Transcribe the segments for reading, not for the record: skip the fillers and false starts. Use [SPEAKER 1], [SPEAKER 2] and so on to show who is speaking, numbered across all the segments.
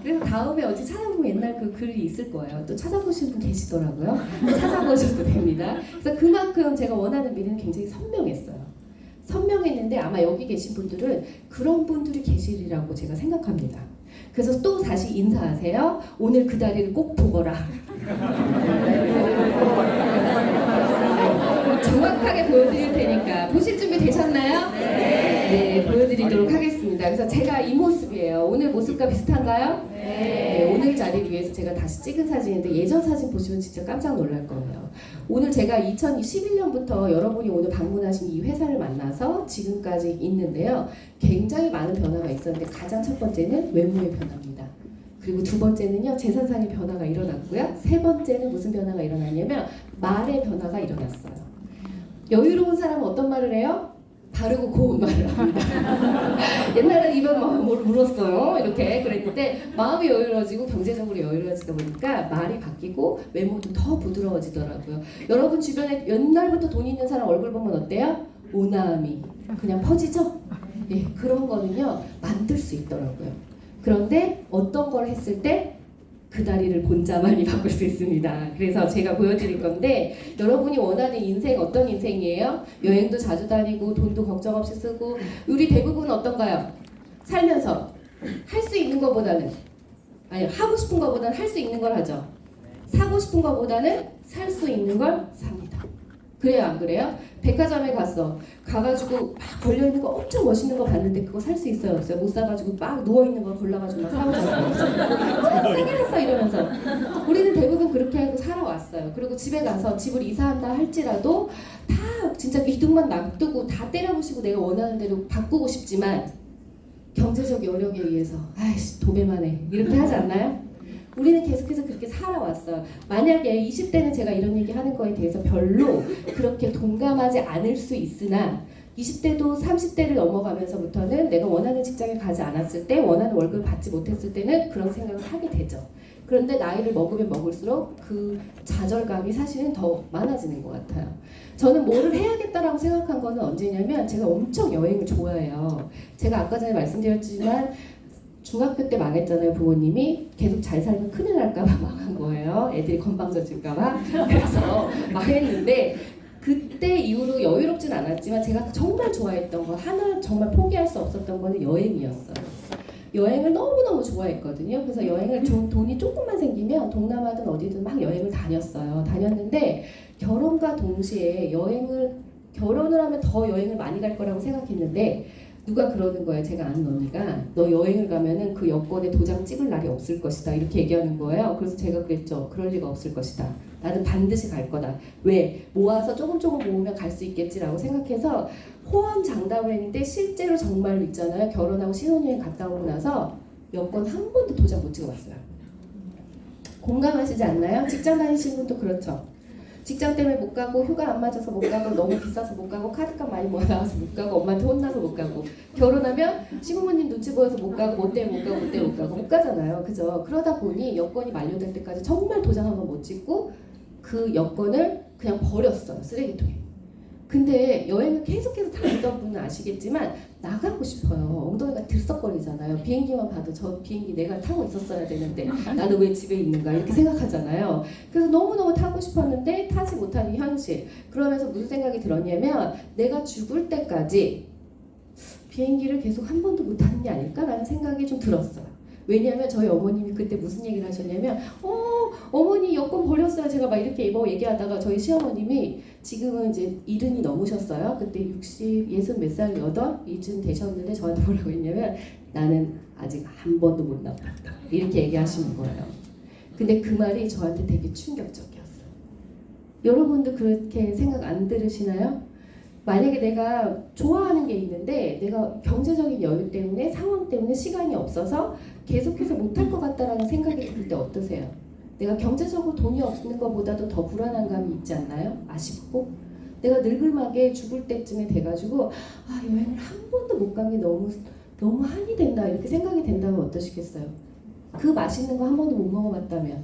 [SPEAKER 1] 그래서 다음에 어디 찾아보면 옛날 그 글이 있을 거예요. 또 찾아보시는 분 계시더라고요. 찾아보셔도 됩니다. 그래서 그만큼 제가 원하는 미래는 굉장히 선명했어요. 선명했는데 아마 여기 계신 분들은 그런 분들이 계시리라고 제가 생각합니다. 그래서 또 다시 인사하세요. 오늘 그 다리를 꼭 보거라. 정확하게 보여드릴 테니까 보실 준비 되셨나요? 네, 보여드리도록 하겠습니다. 그래서 제가 이 모습이에요. 오늘 모습과 비슷한가요? 네, 오늘 자리를 위해서 제가 다시 찍은 사진인데 예전 사진 보시면 진짜 깜짝 놀랄 거예요. 오늘 제가 2011년부터 여러분이 오늘 방문하신 이 회사를 만나서 지금까지 있는데요. 굉장히 많은 변화가 있었는데 가장 첫 번째는 외모의 변화입니다. 그리고 두 번째는요, 재산상의 변화가 일어났고요. 세 번째는 무슨 변화가 일어났냐면 말의 변화가 일어났어요. 여유로운 사람은 어떤 말을 해요? 바르고 고운 말을 합니다. 옛날에 입에 막 물었어요. 이렇게 그랬는데 마음이 여유로워지고 경제적으로 여유로워지다 보니까 말이 바뀌고 외모도 더 부드러워지더라고요. 여러분 주변에 옛날부터 돈 있는 사람 얼굴 보면 어때요? 온화함이 그냥 퍼지죠? 예, 그런 거는요 만들 수 있더라고요. 그런데 어떤 걸 했을 때 그 다리를 본자만이 바꿀 수 있습니다. 그래서 제가 보여드릴 건데 여러분이 원하는 인생 어떤 인생이에요? 여행도 자주 다니고 돈도 걱정 없이 쓰고 우리 대부분 어떤가요? 살면서 할 수 있는 것보다는 아니 하고 싶은 것보다는 할 수 있는 걸 하죠. 사고 싶은 것보다는 살 수 있는 걸 삽니다. 그래요 안 그래요? 백화점에 가가지고 막 걸려있는 거 엄청 멋있는 거 봤는데 그거 살 수 있어요 없어요? 못 사가지고 막 누워있는 거 골라가지고 막 사오잖아요. 세게 샀어 이러면서 우리는 대부분 그렇게 하고 살아왔어요. 그리고 집에 가서 집을 이사한다 할지라도 다 진짜 이득만 놔두고 다 때려부시고 내가 원하는 대로 바꾸고 싶지만 경제적 여력에 의해서 아이씨 도배만 해 이렇게 하지 않나요? 우리는 계속해서 그렇게 살아왔어요. 만약에 20대는 제가 이런 얘기 하는 거에 대해서 별로 그렇게 동감하지 않을 수 있으나 20대도 30대를 넘어가면서부터는 내가 원하는 직장에 가지 않았을 때 원하는 월급을 받지 못했을 때는 그런 생각을 하게 되죠. 그런데 나이를 먹으면 먹을수록 그 좌절감이 사실은 더 많아지는 것 같아요. 저는 뭐를 해야겠다라고 생각한 거는 언제냐면 제가 엄청 여행을 좋아해요. 제가 아까 전에 말씀드렸지만 중학교 때 망했잖아요. 부모님이 계속 잘 살면 큰일 날까봐 망한 거예요. 애들이 건방져질까봐. 그래서 망했는데 그때 이후로 여유롭진 않았지만 제가 정말 좋아했던 거 하나 정말 포기할 수 없었던 거는 여행이었어요. 여행을 너무너무 좋아했거든요. 그래서 여행을 돈이 조금만 생기면 동남아든 어디든 막 여행을 다녔어요. 다녔는데 결혼과 동시에 결혼을 하면 더 여행을 많이 갈 거라고 생각했는데 누가 그러는 거예요. 제가 아는 언니가 너 여행을 가면은 그 여권에 도장 찍을 날이 없을 것이다 이렇게 얘기하는 거예요. 그래서 제가 그랬죠. 그럴 리가 없을 것이다. 나는 반드시 갈 거다. 왜? 모아서 조금 모으면 갈 수 있겠지라고 생각해서 호언장담을 했는데 실제로 정말로 있잖아요. 결혼하고 신혼여행 갔다 오고 나서 여권 한 번도 도장 못 찍어봤어요. 공감하시지 않나요? 직장 다니시는 분도 그렇죠. 직장 때문에 못 가고 휴가 안 맞아서 못 가고 너무 비싸서 못 가고 카드값 많이 모아 나와서 못 가고 엄마한테 혼나서 못 가고 결혼하면 시부모님 눈치 보여서 못 가고 뭐 때문에 못 가고 못 가잖아요. 그죠? 그러다 보니 여권이 만료될 때까지 정말 도장 한번 못 찍고 그 여권을 그냥 버렸어요. 쓰레기통에. 근데 여행을 계속해서 다니던 분은 아시겠지만 나가고 싶어요. 엉덩이가 들썩거리잖아요. 비행기만 봐도 저 비행기 내가 타고 있었어야 되는데 나는 왜 집에 있는가 이렇게 생각하잖아요. 그래서 너무너무 타고 싶었는데 타지 못하는 현실. 그러면서 무슨 생각이 들었냐면 내가 죽을 때까지 비행기를 계속 한 번도 못 타는 게 아닐까라는 생각이 좀 들었어요. 왜냐하면 저희 어머님이 그때 무슨 얘기를 하셨냐면 어머니 여권 버렸어요. 제가 막 이렇게 얘기하다가 저희 시어머님이 지금은 이제 70이 넘으셨어요. 그때 60 몇 살 이쯤 되셨는데 저한테 뭐라고 했냐면 나는 아직 한 번도 못 나봤다 이렇게 얘기하시는 거예요. 근데 그 말이 저한테 되게 충격적이었어요. 여러분도 그렇게 생각 안 들으시나요? 만약에 내가 좋아하는 게 있는데 내가 경제적인 여유 때문에 상황 때문에 시간이 없어서 계속해서 못할 것 같다라는 생각이 들 때 어떠세요? 내가 경제적으로 돈이 없는 것보다도 더 불안한 감이 있지 않나요? 아쉽고 내가 늙을막에 죽을 때쯤에 돼가지고 여행을 한 번도 못 간 게 너무 한이 된다 이렇게 생각이 된다면 어떠시겠어요? 그 맛있는 거 한 번도 못 먹어봤다면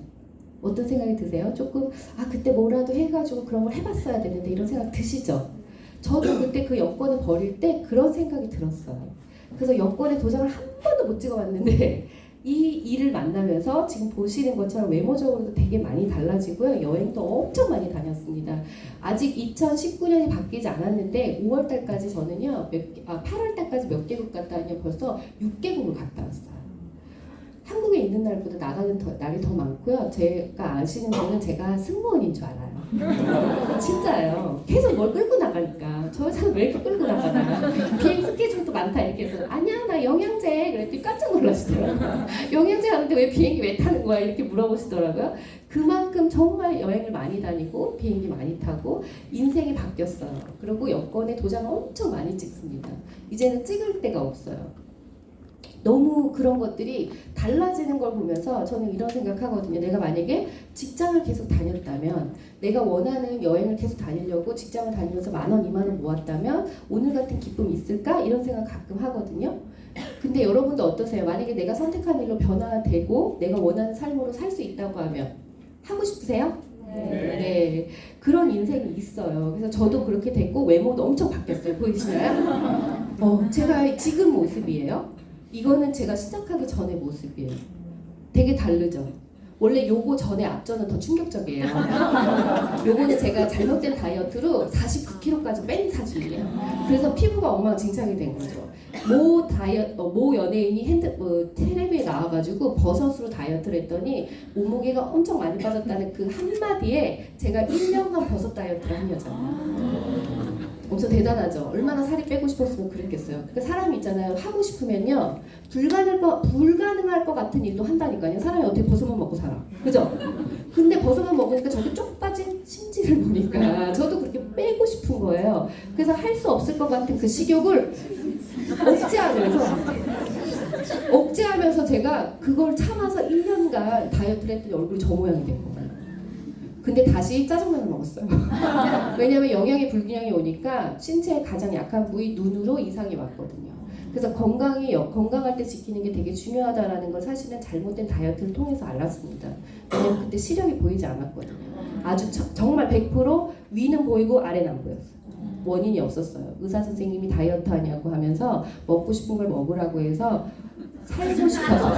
[SPEAKER 1] 어떤 생각이 드세요? 조금 그때 뭐라도 해가지고 그런 걸 해봤어야 되는데 이런 생각 드시죠? 저도 그때 그 여권을 버릴 때 그런 생각이 들었어요. 그래서 여권에 도장을 한 번도 못 찍어봤는데 이 일을 만나면서 지금 보시는 것처럼 외모적으로도 되게 많이 달라지고요. 여행도 엄청 많이 다녔습니다. 아직 2019년이 바뀌지 않았는데 5월달까지 저는요, 8월달까지 몇 개국 갔다 왔냐, 벌써 6개국을 갔다 왔어요. 한국에 있는 날보다 나가는 날이 더 많고요. 제가 아시는 분은 제가 승무원인 줄 알아요. 진짜예요. 계속 뭘 끌고 나가니까 저 여자는 왜 이렇게 끌고 나가나, 비행 스케줄도 많다 이렇게 해서 아니야 나 영양제 그랬더니 깜짝 놀라시더라고요. 영양제 하는데 왜 비행기 왜 타는 거야 이렇게 물어보시더라고요. 그만큼 정말 여행을 많이 다니고 비행기 많이 타고 인생이 바뀌었어요. 그리고 여권에 도장을 엄청 많이 찍습니다. 이제는 찍을 데가 없어요. 너무 그런 것들이 달라지는 걸 보면서 저는 이런 생각하거든요. 내가 만약에 직장을 계속 다녔다면, 내가 원하는 여행을 계속 다니려고 직장을 다니면서 10,000원, 20,000원 모았다면 오늘 같은 기쁨이 있을까? 이런 생각 가끔 하거든요. 근데 여러분도 어떠세요? 만약에 내가 선택한 일로 변화되고 내가 원하는 삶으로 살 수 있다고 하면 하고 싶으세요? 네. 그런 인생이 있어요. 그래서 저도 그렇게 됐고 외모도 엄청 바뀌었어요. 보이시나요? 제가 지금 모습이에요. 이거는 제가 시작하기 전의 모습이에요. 되게 다르죠? 원래 요거 전에 앞전은 더 충격적이에요. 요거는 제가 잘못된 다이어트로 49kg까지 뺀 사진이에요. 그래서 피부가 엉망진창이 된 거죠. 모 연예인이 텔레비에 나와가지고 버섯으로 다이어트를 했더니 몸무게가 엄청 많이 빠졌다는 그 한마디에 제가 1년간 버섯 다이어트를 한 여자예요. 엄청 대단하죠. 얼마나 살이 빼고 싶었으면 그랬겠어요. 그러니까 사람이 있잖아요. 하고 싶으면요, 불가능할 것 같은 일도 한다니까요. 사람이 어떻게 버섯만 먹고 살아, 그죠? 근데 버섯만 먹으니까 저도 쪽 빠진 심지를 보니까 저도 그렇게 빼고 싶은 거예요. 그래서 할 수 없을 것 같은 그 식욕을 억제하면서 제가 그걸 참아서 1년간 다이어트를 했더니 얼굴이 저 모양이 된 거예요. 근데 다시 짜장면을 먹었어요. 왜냐면 영양의 불균형이 오니까 신체의 가장 약한 부위 눈으로 이상이 왔거든요. 그래서 건강할 때 지키는 게 되게 중요하다라는 걸 사실은 잘못된 다이어트를 통해서 알았습니다. 왜냐면 그때 시력이 보이지 않았거든요. 아주 정말 100% 위는 보이고 아래는 안 보였어요. 원인이 없었어요. 의사 선생님이 다이어트 하냐고 하면서 먹고 싶은 걸 먹으라고 해서 살고 싶어서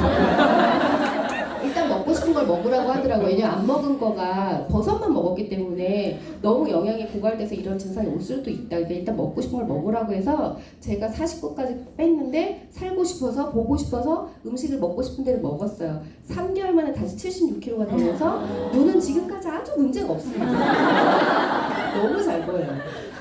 [SPEAKER 1] 일단 먹고 싶은 걸 먹으라고 하더라고요. 왜냐면 안 먹은 거가 버섯만 먹었기 때문에 너무 영양이 고갈돼서 이런 증상이 올 수도 있다. 그러니까 일단 먹고 싶은 걸 먹으라고 해서 제가 49까지 뺐는데 살고 싶어서 보고 싶어서 음식을 먹고 싶은 데를 먹었어요. 3개월 만에 다시 76kg가 되면서 눈은 지금까지 아주 문제가 없습니다. 너무 잘 보여요.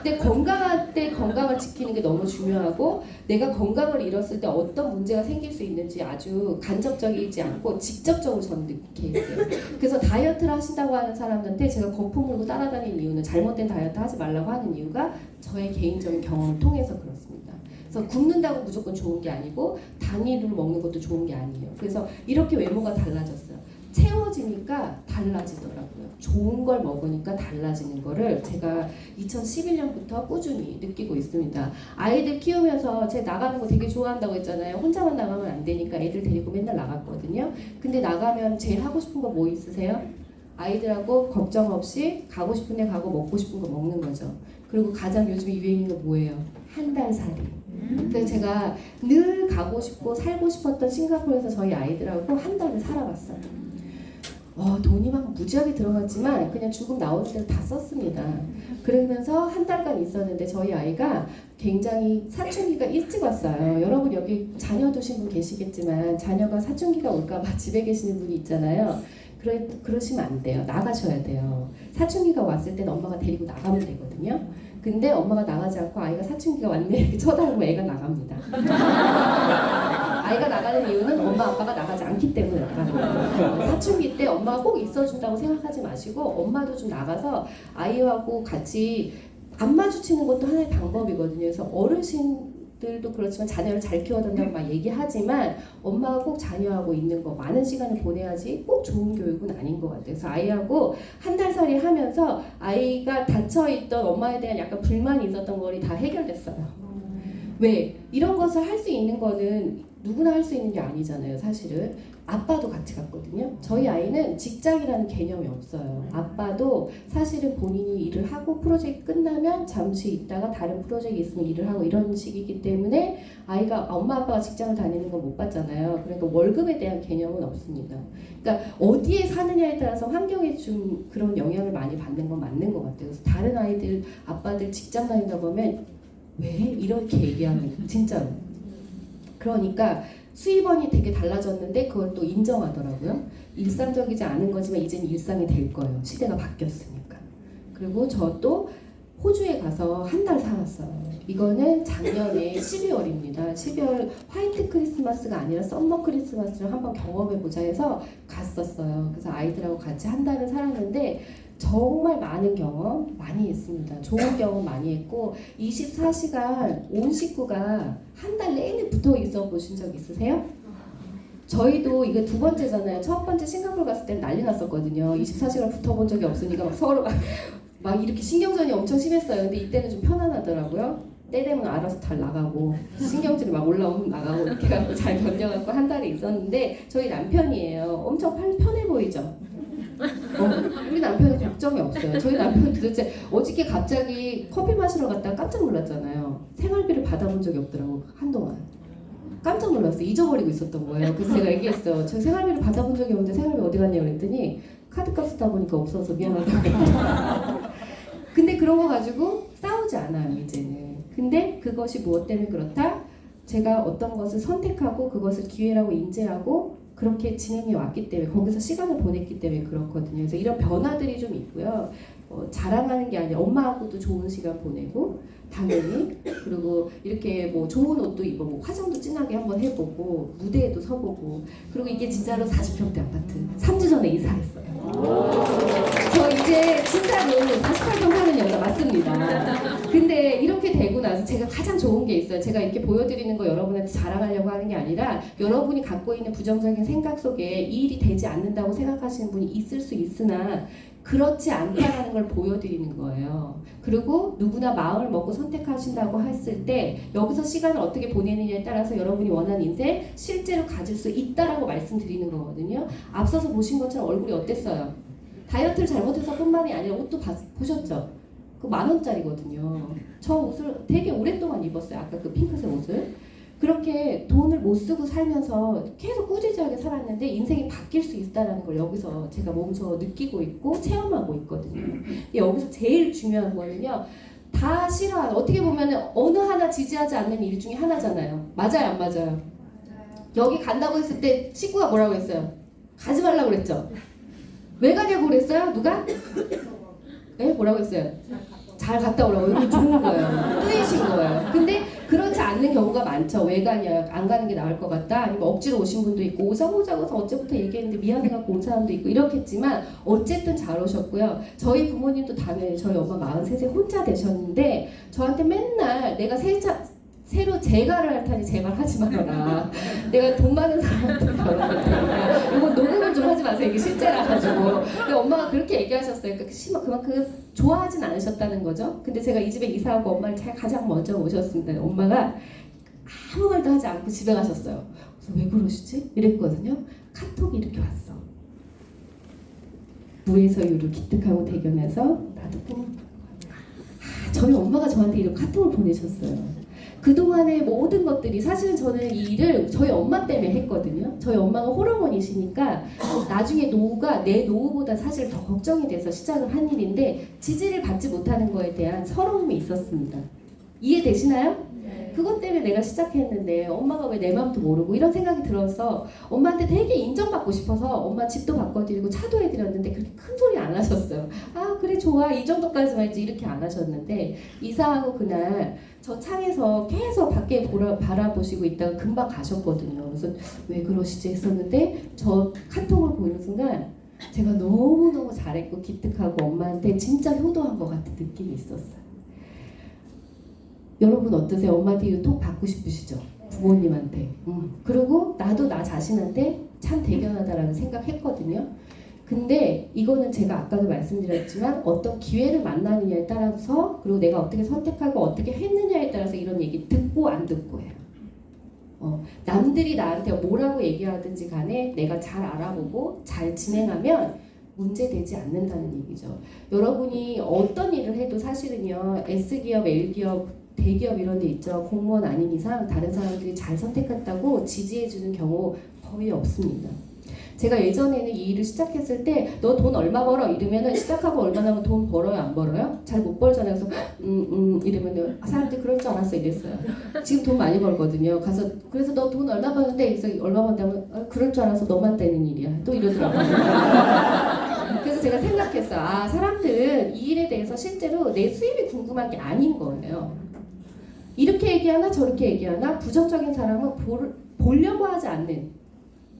[SPEAKER 1] 근데 건강할 때 건강을 지키는 게 너무 중요하고, 내가 건강을 잃었을 때 어떤 문제가 생길 수 있는지 아주 간접적이지 않고 직접적으로 저는 느끼게 있어요. 그래서 다이어트를 하신다고 하는 사람들한테 제가 거품 물고 따라다니는 이유는, 잘못된 다이어트 하지 말라고 하는 이유가 저의 개인적인 경험을 통해서 그렇습니다. 그래서 굶는다고 무조건 좋은 게 아니고 단위로 먹는 것도 좋은 게 아니에요. 그래서 이렇게 외모가 달라졌어요. 채워지니까 달라지더라고요. 좋은 걸 먹으니까 달라지는 거를 제가 2011년부터 꾸준히 느끼고 있습니다. 아이들 키우면서 제가 나가는 거 되게 좋아한다고 했잖아요. 혼자만 나가면 안 되니까 애들 데리고 맨날 나갔거든요. 근데 나가면 제일 하고 싶은 거 뭐 있으세요? 아이들하고 걱정 없이 가고 싶은 데 가고 먹고 싶은 거 먹는 거죠. 그리고 가장 요즘 유행인 거 뭐예요? 한 달 살이. 그래서 제가 늘 가고 싶고 살고 싶었던 싱가포르에서 저희 아이들하고 한 달을 살아봤어요. 돈이 막 무지하게 들어갔지만 그냥 죽음 나오는 대로 다 썼습니다. 그러면서 한 달간 있었는데 저희 아이가 굉장히 사춘기가 일찍 왔어요. 여러분 여기 자녀 두신 분 계시겠지만 자녀가 사춘기가 올까봐 집에 계시는 분이 있잖아요. 그러시면 안 돼요. 나가셔야 돼요. 사춘기가 왔을 땐 엄마가 데리고 나가면 되거든요. 근데 엄마가 나가지 않고 아이가 사춘기가 왔네 이렇게 쳐다보면 애가 나갑니다. 아이가 나가는 이유는 엄마 아빠가 나가지 않기 때문에 나가는 거예요. 사춘기 때 엄마가 꼭 있어준다고 생각하지 마시고 엄마도 좀 나가서 아이하고 같이 안 마주치는 것도 하나의 방법이거든요. 그래서 어르신들도 그렇지만 자녀를 잘 키워야 된다고 막 얘기하지만 엄마가 꼭 자녀하고 있는 거 많은 시간을 보내야지 꼭 좋은 교육은 아닌 것 같아요. 그래서 아이하고 한 달 살이 하면서 아이가 닫혀있던 엄마에 대한 약간 불만이 있었던 거리 다 해결됐어요. 왜? 이런 것을 할 수 있는 거는 누구나 할 수 있는 게 아니잖아요, 사실은. 아빠도 같이 갔거든요. 저희 아이는 직장이라는 개념이 없어요. 아빠도 사실은 본인이 일을 하고 프로젝트 끝나면 잠시 있다가 다른 프로젝트 있으면 일을 하고 이런 식이기 때문에 아이가 엄마 아빠가 직장을 다니는 건 못 봤잖아요. 그러니까 월급에 대한 개념은 없습니다. 그러니까 어디에 사느냐에 따라서 환경에 좀 그런 영향을 많이 받는 건 맞는 것 같아요. 그래서 다른 아이들 아빠들 직장 다니다 보면 왜? 이렇게 얘기하는 진짜로. 그러니까 수입원이 되게 달라졌는데 그걸 또 인정하더라고요. 일상적이지 않은 거지만 이제는 일상이 될 거예요. 시대가 바뀌었으니까. 그리고 저 또 호주에 가서 한 달 살았어요. 이거는 작년에 12월입니다. 12월 화이트 크리스마스가 아니라 썸머 크리스마스를 한번 경험해보자 해서 갔었어요. 그래서 아이들하고 같이 한 달을 살았는데 정말 많은 경험 많이 했습니다. 좋은 경험 많이 했고 24시간 온 식구가 한 달 내내 붙어 있어 보신 적 있으세요? 저희도 이게 두 번째잖아요. 첫 번째 싱가포르 갔을 땐 난리 났었거든요. 24시간 붙어본 적이 없으니까 막 서로 막 이렇게 신경전이 엄청 심했어요. 근데 이때는 좀 편안하더라고요. 때 되면 알아서 잘 나가고 신경질이 막 올라오면 나가고 이렇게 해갖고 잘 견뎌갖고 한 달에 있었는데 저희 남편이에요. 엄청 편해 보이죠? 우리 남편은 걱정이 없어요. 저희 남편은 도대체 어저께 갑자기 커피 마시러 갔다가 깜짝 놀랐잖아요. 생활비를 받아본 적이 없더라고 한동안. 깜짝 놀랐어요. 잊어버리고 있었던 거예요. 그래서 제가 얘기했어요. 저 생활비를 받아본 적이 없는데 생활비 어디 갔냐고 그랬더니 카드값 쓰다 보니까 없어서 미안하다고. 근데 그런 거 가지고 싸우지 않아요 이제는. 근데 그것이 무엇 때문에 그렇다? 제가 어떤 것을 선택하고 그것을 기회라고 인지하고 그렇게 진행해 왔기 때문에 거기서 시간을 보냈기 때문에 그렇거든요. 그래서 이런 변화들이 좀 있고요. 자랑하는 게 아니라 엄마하고도 좋은 시간 보내고 당연히 그리고 이렇게 뭐 좋은 옷도 입어보고 화장도 진하게 한번 해보고 무대에도 서보고 그리고 이게 진짜로 40평대 아파트 3주 전에 이사했어요. 저 이제 진짜로 48평 사는 여자 맞습니다. 근데 이렇게 되고 나서 제가 가장 좋은 게 있어요. 제가 이렇게 보여드리는 거 여러분한테 자랑하려고 하는 게 아니라 여러분이 갖고 있는 부정적인 생각 속에 이 일이 되지 않는다고 생각하시는 분이 있을 수 있으나 그렇지 않다라는 걸 보여드리는 거예요. 그리고 누구나 마음을 먹고 선택하신다고 했을 때 여기서 시간을 어떻게 보내느냐에 따라서 여러분이 원하는 인생 실제로 가질 수 있다라고 말씀드리는 거거든요. 앞서서 보신 것처럼 얼굴이 어땠어요? 다이어트를 잘못해서 뿐만이 아니라 옷도 보셨죠? 그 10,000원짜리거든요. 저 옷을 되게 오랫동안 입었어요. 아까 그 핑크색 옷을. 그렇게 돈을 못 쓰고 살면서 계속 꾸지지하게 살았는데 인생이 바뀔 수 있다는 걸 여기서 제가 몸소 느끼고 있고 체험하고 있거든요. 여기서 제일 중요한 거는요. 다 싫어하는 어떻게 보면 어느 하나 지지하지 않는 일 중에 하나잖아요. 맞아요 안 맞아요? 여기 간다고 했을 때 식구가 뭐라고 했어요? 가지 말라고 그랬죠? 왜 가냐고 그랬어요? 누가? 네? 뭐라고 했어요? 잘 갔다 오라고. 이거 좋은 거예요. 뿌이신 거예요. 근데 그렇지 않는 경우가 많죠. 왜 가냐? 안 가는 게 나을 것 같다. 아니면 억지로 오신 분도 있고 오자고 해서 어제부터 얘기했는데 미안해갖고 온 사람도 있고 이렇겠지만 어쨌든 잘 오셨고요. 저희 부모님도 당연히 저희 엄마 43세 혼자 되셨는데 저한테 맨날 내가 새로 재가를 할 테니 제발 하지 말아라. 내가 돈 많은 사람한테 결혼할 테니까 이거 녹음을 좀 하지 마세요. 이게 실제라 가지고. 근데 엄마가 그렇게 얘기하셨어요. 그러니까 그만큼 좋아하진 않으셨다는 거죠. 근데 제가 이 집에 이사하고 엄마를 가장 먼저 모셨습니다. 엄마가 아무 말도 하지 않고 집에 가셨어요. 그래서 왜 그러시지? 이랬거든요. 카톡이 이렇게 왔어. 무에서 유를 기특하고 대견해서 나도 저희 엄마가 저한테 이런 카톡을 보내셨어요. 그동안의 모든 것들이 사실은 저는 이 일을 저희 엄마 때문에 했거든요. 저희 엄마가 홀어머니시니까 나중에 노후가 내 노후보다 사실 더 걱정이 돼서 시작을 한 일인데 지지를 받지 못하는 거에 대한 서러움이 있었습니다. 이해되시나요? 그것 때문에 내가 시작했는데 엄마가 왜 내 마음도 모르고 이런 생각이 들어서 엄마한테 되게 인정받고 싶어서 엄마 집도 바꿔드리고 차도 해드렸는데 그렇게 큰 소리 안 하셨어요. 아 그래 좋아 이 정도까지만 했지 이렇게 안 하셨는데 이사하고 그날 저 창에서 계속 밖에 바라보시고 있다가 금방 가셨거든요. 그래서 왜 그러시지 했었는데 저 카톡을 보는 순간 제가 너무너무 잘했고 기특하고 엄마한테 진짜 효도한 것 같은 느낌이 있었어요. 여러분 어떠세요? 엄마한테 이거 톡 받고 싶으시죠? 부모님한테. 그리고 나도 나 자신한테 참 대견하다라는 생각했거든요. 근데 이거는 제가 아까도 말씀드렸지만 어떤 기회를 만나느냐에 따라서 그리고 내가 어떻게 선택하고 어떻게 했느냐에 따라서 이런 얘기 듣고 안 듣고예요. 남들이 나한테 뭐라고 얘기하든지 간에 내가 잘 알아보고 잘 진행하면 문제되지 않는다는 얘기죠. 여러분이 어떤 일을 해도 사실은요, S기업, L기업, 대기업 이런 데 있죠. 공무원 아닌 이상 다른 사람들이 잘 선택했다고 지지해주는 경우 거의 없습니다. 제가 예전에는 이 일을 시작했을 때 너 돈 얼마 벌어? 이러면은 시작하고 얼마 나면 돈 벌어요? 안 벌어요? 잘 못 벌잖아요. 그래서 이러면은 사람들이 그럴 줄 알았어 이랬어요. 지금 돈 많이 벌거든요. 그래서 너 돈 얼마 버는데? 그래서 얼마 번다면 그럴 줄 알아서 너만 되는 일이야. 또 이러더라고요. 그래서 제가 생각했어요. 사람들은 이 일에 대해서 실제로 내 수입이 궁금한 게 아닌 거예요. 이렇게 얘기하나 저렇게 얘기하나 부정적인 사람은 보려고 하지 않는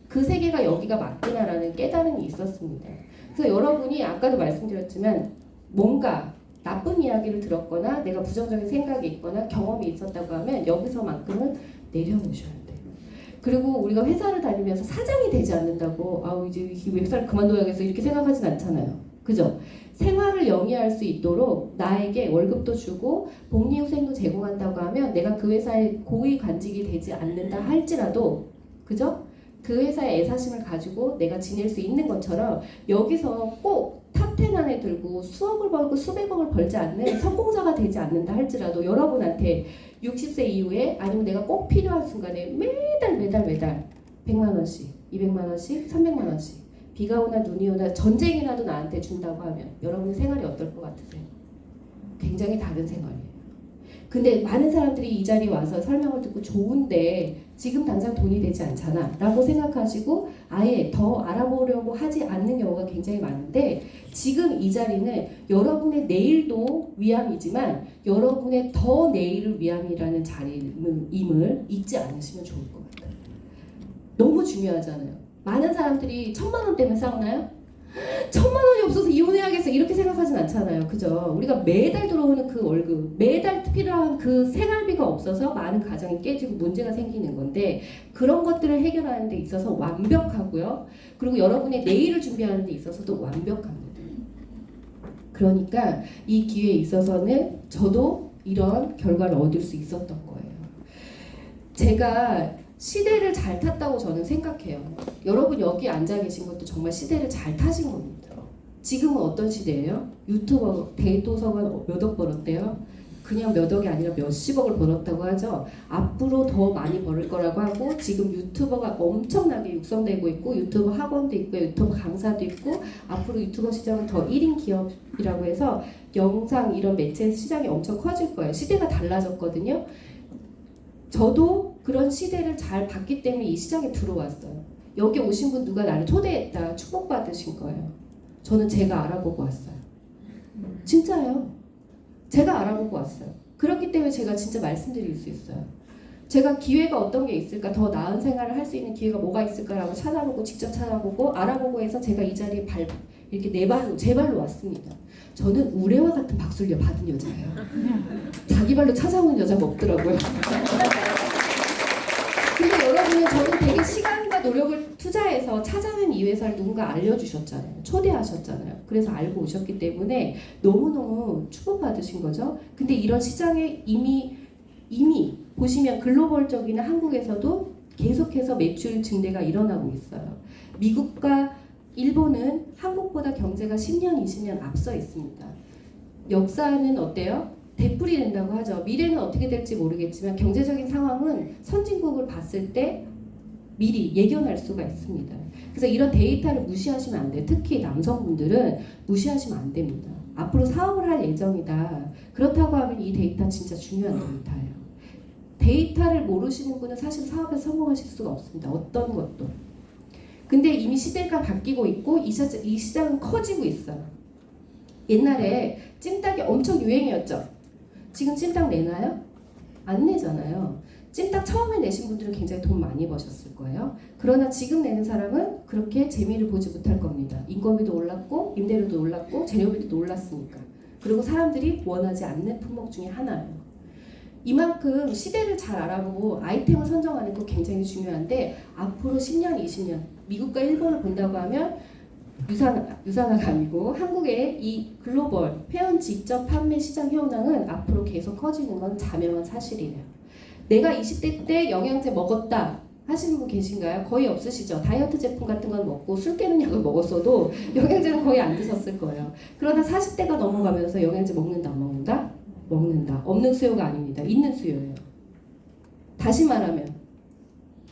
[SPEAKER 1] 그 세계가 여기가 맞구나라는 깨달음이 있었습니다. 그래서 여러분이 아까도 말씀드렸지만 뭔가 나쁜 이야기를 들었거나 내가 부정적인 생각이 있거나 경험이 있었다고 하면 여기서만큼은 내려놓으셔야 돼요. 그리고 우리가 회사를 다니면서 사장이 되지 않는다고 이제 이 회사를 그만둬야겠어 이렇게 생각하진 않잖아요. 그죠? 생활을 영위할 수 있도록 나에게 월급도 주고 복리후생도 제공한다고 하면 내가 그 회사의 고위 관직이 되지 않는다 할지라도 그죠? 그 회사의 애사심을 가지고 내가 지낼 수 있는 것처럼 여기서 꼭 탑10 안에 들고 수억을 벌고 수백억을 벌지 않는 성공자가 되지 않는다 할지라도 여러분한테 60세 이후에 아니면 내가 꼭 필요한 순간에 매달 100만 원씩, 200만 원씩, 300만 원씩 비가 오나 눈이 오나 전쟁이 나도 나한테 준다고 하면 여러분의 생활이 어떨 것 같으세요? 굉장히 다른 생활이에요. 근데 많은 사람들이 이 자리에 와서 설명을 듣고 좋은데 지금 당장 돈이 되지 않잖아 라고 생각하시고 아예 더 알아보려고 하지 않는 경우가 굉장히 많은데 지금 이 자리는 여러분의 내일도 위함이지만 여러분의 더 내일을 위함이라는 자리임을 잊지 않으시면 좋을 것 같아요. 너무 중요하잖아요. 많은 사람들이 1,000만 원 때문에 싸우나요? 1,000만 원이 없어서 이혼해야겠어 이렇게 생각하진 않잖아요. 그죠? 우리가 매달 들어오는 그 월급, 매달 필요한 그 생활비가 없어서 많은 가정이 깨지고 문제가 생기는 건데 그런 것들을 해결하는 데 있어서 완벽하고요. 그리고 여러분의 내일을 준비하는 데 있어서도 완벽합니다. 그러니까 이 기회에 있어서는 저도 이런 결과를 얻을 수 있었던 거예요. 제가 시대를 잘 탔다고 저는 생각해요. 여러분 여기 앉아 계신 것도 정말 시대를 잘 타신 겁니다. 지금은 어떤 시대예요? 유튜버 데이터서가 몇억 벌었대요? 그냥 몇 억이 아니라 몇십억을 벌었다고 하죠. 앞으로 더 많이 벌을 거라고 하고 지금 유튜버가 엄청나게 육성되고 있고 유튜버 학원도 있고 유튜버 강사도 있고 앞으로 유튜버 시장은 더 1인 기업이라고 해서 영상 이런 매체 시장이 엄청 커질 거예요. 시대가 달라졌거든요. 저도 그런 시대를 잘 봤기 때문에 이 시장에 들어왔어요. 여기 오신 분 누가 나를 초대했다 축복받으신 거예요. 저는 제가 알아보고 왔어요. 진짜요. 제가 알아보고 왔어요. 그렇기 때문에 제가 진짜 말씀드릴 수 있어요. 제가 기회가 어떤 게 있을까, 더 나은 생활을 할 수 있는 기회가 뭐가 있을까라고 찾아보고 직접 찾아보고 알아보고 해서 제가 이 자리에 이렇게 제 발로 왔습니다. 저는 우레와 같은 박수를 받은 여자예요. 자기 발로 찾아오는 여자가 없더라고요. 근데 여러분은 저는 되게 시간과 노력을 투자해서 찾아낸 이 회사를 누군가 알려주셨잖아요. 초대하셨잖아요. 그래서 알고 오셨기 때문에 너무너무 축복받으신 거죠. 근데 이런 시장에 이미 보시면 글로벌적인 한국에서도 계속해서 매출 증대가 일어나고 있어요. 미국과 일본은 한국보다 경제가 10년, 20년 앞서 있습니다. 역사는 어때요? 되풀이 된다고 하죠. 미래는 어떻게 될지 모르겠지만 경제적인 상황은 선진국을 봤을 때 미리 예견할 수가 있습니다. 그래서 이런 데이터를 무시하시면 안 돼요. 특히 남성분들은 무시하시면 안 됩니다. 앞으로 사업을 할 예정이다. 그렇다고 하면 이 데이터 진짜 중요한 데이터예요. 데이터를 모르시는 분은 사실 사업에 성공하실 수가 없습니다. 어떤 것도. 근데 이미 시대가 바뀌고 있고 이 시장은 커지고 있어요. 옛날에 찜닭이 엄청 유행이었죠. 지금 찜닭 내나요? 안 내잖아요. 찜닭 처음에 내신 분들은 굉장히 돈 많이 버셨을 거예요. 그러나 지금 내는 사람은 그렇게 재미를 보지 못할 겁니다. 인건비도 올랐고 임대료도 올랐고 재료비도 올랐으니까. 그리고 사람들이 원하지 않는 품목 중에 하나예요. 이만큼 시대를 잘 알아보고 아이템을 선정하는 거 굉장히 중요한데 앞으로 10년, 20년 미국과 일본을 본다고 하면 유사나가 아니고 한국의 이 글로벌 회원 직접 판매 시장 현황은 앞으로 계속 커지는 건 자명한 사실이에요. 내가 20대 때 영양제 먹었다 하시는 분 계신가요? 거의 없으시죠? 다이어트 제품 같은 건 먹고 술 깨는 약을 먹었어도 영양제는 거의 안 드셨을 거예요. 그러나 40대가 넘어가면서 영양제 먹는다 안 먹는다? 먹는다. 없는 수요가 아닙니다. 있는 수요예요. 다시 말하면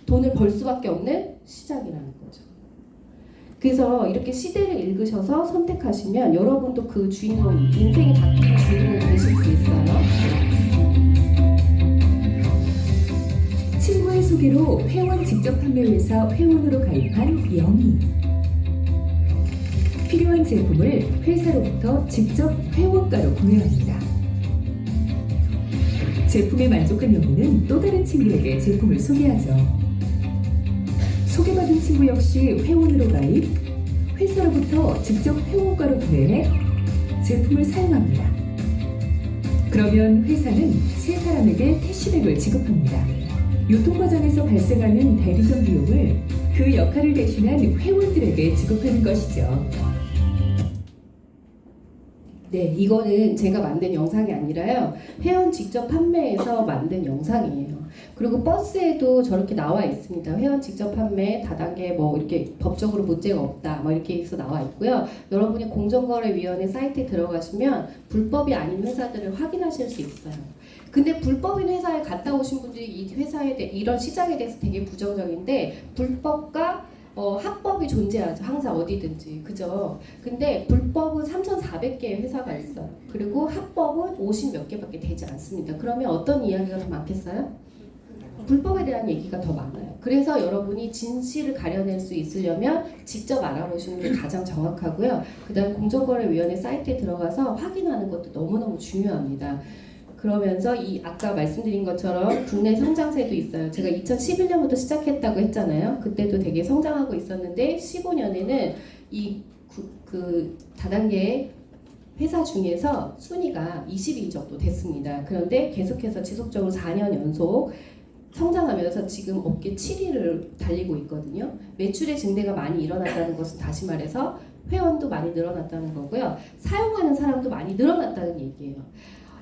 [SPEAKER 1] 돈을 벌 수밖에 없는 시장이라는 거죠. 그래서 이렇게 시대를 읽으셔서 선택하시면 여러분도 그 주인공, 인생이 바뀌는 주인공이 되실 수 있어요.
[SPEAKER 2] 친구의 소개로 회원 직접 판매 회사 회원으로 가입한 영희. 필요한 제품을 회사로부터 직접 회원가로 구매합니다. 제품에 만족한 영희는 또 다른 친구에게 제품을 소개하죠. 소개받은 친구 역시 회원으로 가입, 회사로부터 직접 회원가로 구매해 제품을 사용합니다. 그러면 회사는 세 사람에게 캐시백을 지급합니다. 유통 과정에서 발생하는 대리점 비용을 그 역할을 대신한 회원들에게 지급하는 것이죠.
[SPEAKER 1] 네, 이거는 제가 만든 영상이 아니라요. 회원 직접 판매에서 만든 영상이에요. 그리고 버스에도 저렇게 나와 있습니다. 회원 직접 판매 다단계 뭐 이렇게 법적으로 문제가 없다 뭐 이렇게 해서 나와 있고요. 여러분이 공정거래위원회 사이트에 들어가시면 불법이 아닌 회사들을 확인하실 수 있어요. 근데 불법인 회사에 갔다 오신 분들이 이 회사에 이런 시장에 대해서 되게 부정적인데 불법과 합법이 존재하죠. 항상 어디든지. 그죠? 근데 불법은 3,400개의 회사가 있어요. 그리고 합법은 50 몇 개밖에 되지 않습니다. 그러면 어떤 이야기가 더 많겠어요? 불법에 대한 얘기가 더 많아요. 그래서 여러분이 진실을 가려낼 수 있으려면 직접 알아보시는 게 가장 정확하고요. 그 다음 공정거래위원회 사이트에 들어가서 확인하는 것도 너무너무 중요합니다. 그러면서 이 아까 말씀드린 것처럼 국내 성장세도 있어요. 제가 2011년부터 시작했다고 했잖아요. 그때도 되게 성장하고 있었는데 15년에는 그 다단계 회사 중에서 순위가 20위 정도 됐습니다. 그런데 계속해서 지속적으로 4년 연속 성장하면서 지금 업계 7위를 달리고 있거든요. 매출의 증대가 많이 일어났다는 것은 다시 말해서 회원도 많이 늘어났다는 거고요. 사용하는 사람도 많이 늘어났다는 얘기예요.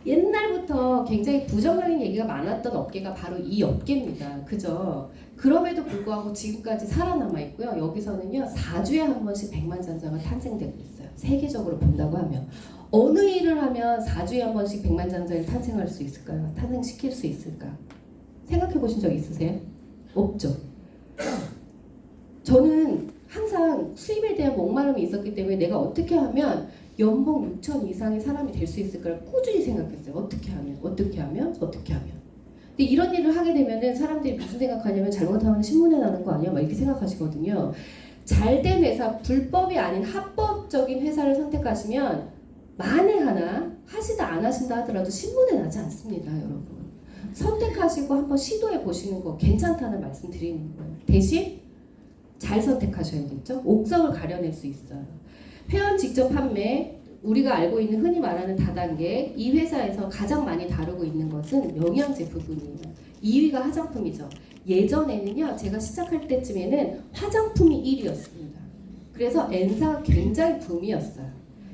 [SPEAKER 1] 옛날부터 굉장히 부정적인 얘기가 많았던 업계가 바로 이 업계입니다. 그죠? 그럼에도 불구하고 지금까지 살아남아 있고요. 여기서는요, 4주에 한 번씩 백만장자가 탄생되고 있어요. 세계적으로 본다고 하면. 어느 일을 하면 4주에 한 번씩 백만장자를 탄생할 수 있을까요? 탄생시킬 수 있을까? 생각해 보신 적 있으세요? 없죠. 저는 항상 수입에 대한 목마름이 있었기 때문에 내가 어떻게 하면 연봉 6천 이상의 사람이 될 수 있을까를 꾸준히 생각했어요. 어떻게 하면. 근데 이런 일을 하게 되면은 사람들이 무슨 생각하냐면 잘못하면 신문에 나는 거 아니야? 막 이렇게 생각하시거든요. 잘된 회사, 불법이 아닌 합법적인 회사를 선택하시면 만에 하나 하시다 안 하신다 하더라도 신문에 나지 않습니다, 여러분. 선택하시고 한번 시도해 보시는 거 괜찮다는 말씀 드리는 거예요. 대신 잘 선택하셔야겠죠? 옥석을 가려낼 수 있어요. 회원 직접 판매, 우리가 알고 있는 흔히 말하는 다단계, 이 회사에서 가장 많이 다루고 있는 것은 영양제 부분이에요. 2위가 화장품이죠. 예전에는요, 제가 시작할 때쯤에는 화장품이 1위였습니다. 그래서 N사가 굉장히 붐이었어요.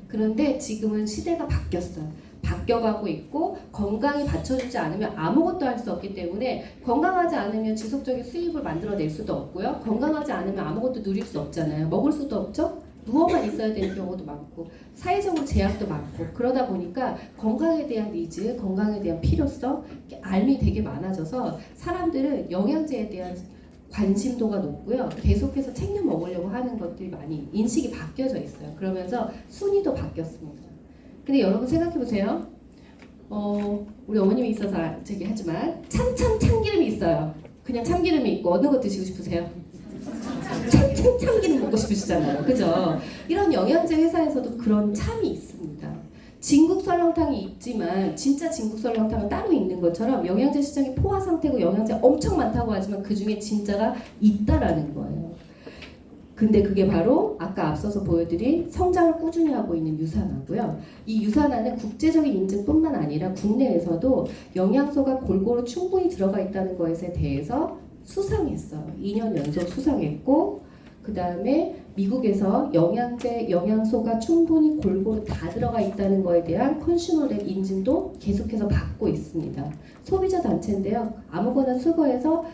[SPEAKER 1] 그런데 지금은 시대가 바뀌었어요. 바뀌어가고 있고 건강이 받쳐주지 않으면 아무것도 할 수 없기 때문에 건강하지 않으면 지속적인 수입을 만들어낼 수도 없고요. 건강하지 않으면 아무것도 누릴 수 없잖아요. 먹을 수도 없죠? 누워만 있어야 되는 경우도 많고 사회적으로 제약도 많고 그러다 보니까 건강에 대한 니즈, 건강에 대한 필요성, 알미 되게 많아져서 사람들은 영양제에 대한 관심도가 높고요. 계속해서 챙겨 먹으려고 하는 것들이 많이 인식이 바뀌어져 있어요. 그러면서 순위도 바뀌었습니다. 근데 여러분 생각해보세요. 우리 어머님이 있어서 저기 하지만 참기름이 있어요. 그냥 참기름이 있고 어느 거 드시고 싶으세요? 참기름 먹고 싶으시잖아요. 그죠? 이런 영양제 회사에서도 그런 참이 있습니다. 진국 설렁탕이 있지만 진짜 진국 설렁탕은 따로 있는 것처럼 영양제 시장이 포화 상태고 영양제 엄청 많다고 하지만 그 중에 진짜가 있다라는 거예요. 근데 그게 바로 아까 앞서서 보여드린 성장을 꾸준히 하고 있는 유산화고요. 이 유산화는 국제적인 인증뿐만 아니라 국내에서도 영양소가 골고루 충분히 들어가 있다는 것에 대해서 수상했어요. 2년 연속 수상했고 그 다음에 미국에서 영양제, 영양소가 충분히 골고루 다 들어가 있다는 거에 대한 컨슈머랩 인증도 계속해서 받고 있습니다. 소비자 단체인데요. 아무거나 수거해서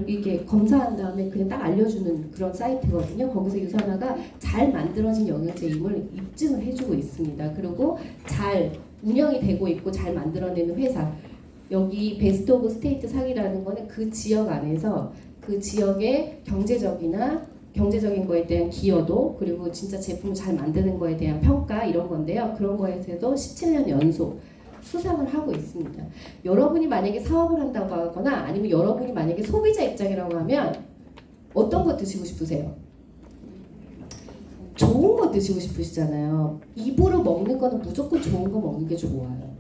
[SPEAKER 1] 이게 검사한 다음에 그냥 딱 알려주는 그런 사이트거든요. 거기서 유산화가 잘 만들어진 영양제임을 입증을 해주고 있습니다. 그리고 잘 운영이 되고 있고 잘 만들어내는 회사. 여기 베스트 오브 스테이트 상이라는 거는 그 지역 안에서 그 지역의 경제적인 거에 대한 기여도, 그리고 진짜 제품을 잘 만드는 거에 대한 평가, 이런 건데요. 그런 거에서도 17년 연속 수상을 하고 있습니다. 여러분이 만약에 사업을 한다고 하거나 아니면 여러분이 만약에 소비자 입장이라고 하면 어떤 거 드시고 싶으세요? 좋은 거 드시고 싶으시잖아요. 입으로 먹는 거는 무조건 좋은 거 먹는 게 좋아요.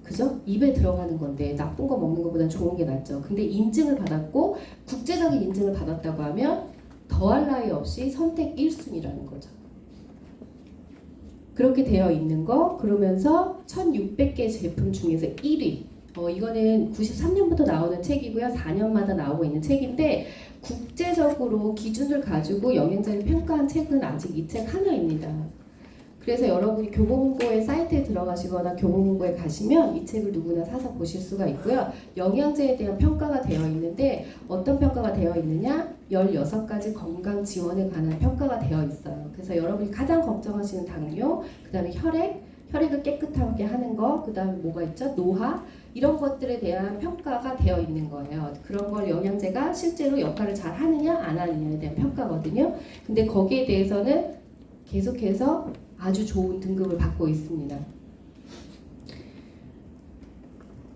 [SPEAKER 1] 그죠? 입에 들어가는 건데 나쁜 거 먹는 것보다 좋은 게 낫죠. 근데 인증을 받았고 국제적인 인증을 받았다고 하면 더할 나위 없이 선택 1순위라는 거죠. 그렇게 되어 있는 거. 그러면서 1600개 제품 중에서 1위. 이거는 93년부터 나오는 책이고요. 4년마다 나오고 있는 책인데 국제적으로 기준을 가지고 영양제를 평가한 책은 아직 이 책 하나입니다. 그래서 여러분이 교보문고의 사이트에 들어가시거나 교보문고에 가시면 이 책을 누구나 사서 보실 수가 있고요. 영양제에 대한 평가가 되어 있는데 어떤 평가가 되어 있느냐? 16가지 건강 지원에 관한 평가가 되어 있어요. 그래서 여러분이 가장 걱정하시는 당뇨, 그 다음에 혈액을 깨끗하게 하는 거, 그 다음에 뭐가 있죠? 노화, 이런 것들에 대한 평가가 되어 있는 거예요. 그런 걸 영양제가 실제로 역할을 잘 하느냐 안 하느냐에 대한 평가거든요. 근데 거기에 대해서는 계속해서 아주 좋은 등급을 받고 있습니다.